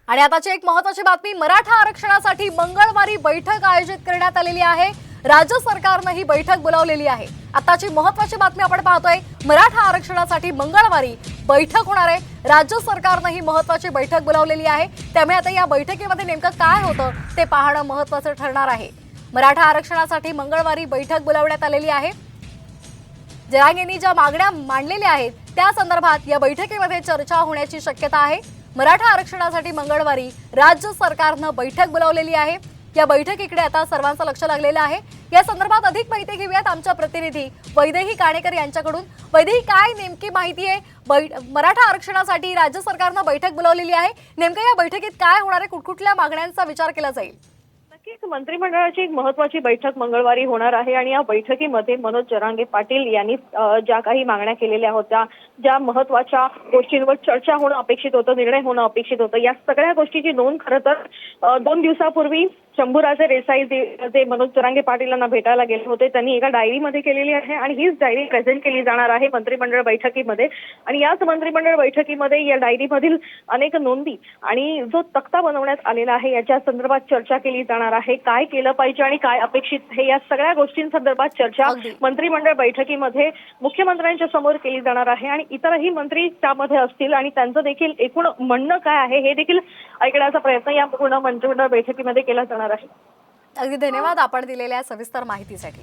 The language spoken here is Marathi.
आणि आताची एक महत्त्वाची बातमी, मराठा आरक्षणासाठी मंगळवारी बैठक आयोजित करण्यात आलेली आहे। राज्य सरकारने ही बैठक बोलावलेली आहे। आताची महत्त्वाची बातमी आपण पाहतोय, मराठा आरक्षणासाठी मंगळवारी बैठक होणार आहे। राज्य सरकारने ही महत्त्वाची बैठक बोलावलेली आहे। त्यामुळे आता या बैठकीमध्ये नेमकं काय होतं ते पाहणं महत्त्वाचं ठरणार आहे। मराठा आरक्षणासाठी मंगळवारी बैठक बोलावण्यात आलेली आहे। जरांगेंनी ज्या मागण्या मांडलेल्या आहेत त्या संदर्भात या बैठकीमध्ये चर्चा होण्याची शक्यता आहे। मराठा आरक्षणासाठी मंगळवारी राज्य सरकारने बैठक बोलावलेली आहे। या बैठकीकडे आता सर्वांचं लक्ष लागलेलं आहे। या संदर्भात अधिक माहिती घेऊयात आमच्या प्रतिनिधी वैदेही काणेकर यांच्याकडून। वैदेही, काय नेमकी माहिती आहे? मराठा आरक्षणासाठी राज्य सरकारने बैठक बोलावलेली आहे, नेमकं या बैठकीत काय होणार आहे? कुठकुठल्या मागण्यांचा विचार केला जाईल? नक्कीच मंत्रिमंडळाची एक महत्त्वाची बैठक मंगळवारी होणार आहे आणि या बैठकीमध्ये मनोज जरांगे पाटील यांनी ज्या काही मागण्या केलेल्या होत्या, ज्या महत्त्वाच्या गोष्टींवर चर्चा होणं अपेक्षित होतं, निर्णय होणं अपेक्षित होतं, या सगळ्या गोष्टीची नोंद खरं तर 2 दिवसापूर्वी शंभूराजे देसाई जे मनोज जरांगे पाटील यांना भेटायला गेले होते त्यांनी एका डायरीमध्ये केलेली आहे आणि हीच डायरी प्रेझेंट केली जाणार आहे मंत्रिमंडळ बैठकीमध्ये। आणि याच मंत्रिमंडळ बैठकीमध्ये या डायरीमधील अनेक नोंदी आणि जो तक्ता बनवण्यात आलेला आहे याच्या संदर्भात चर्चा केली जाणार आहे। काय केलं पाहिजे आणि काय अपेक्षित आहे या सगळ्या गोष्टींसंदर्भात चर्चा मंत्रिमंडळ बैठकीमध्ये मुख्यमंत्र्यांच्या समोर केली जाणार आहे आणि इतरही मंत्री त्यामध्ये असतील आणि त्यांचं देखील एकूण म्हणणं काय आहे हे देखील ऐकण्याचा प्रयत्न या पूर्ण मंत्रिमंडळ बैठकीमध्ये केला जाणार आहे। अगदी धन्यवाद आपण दिलेल्या सविस्तर माहितीसाठी।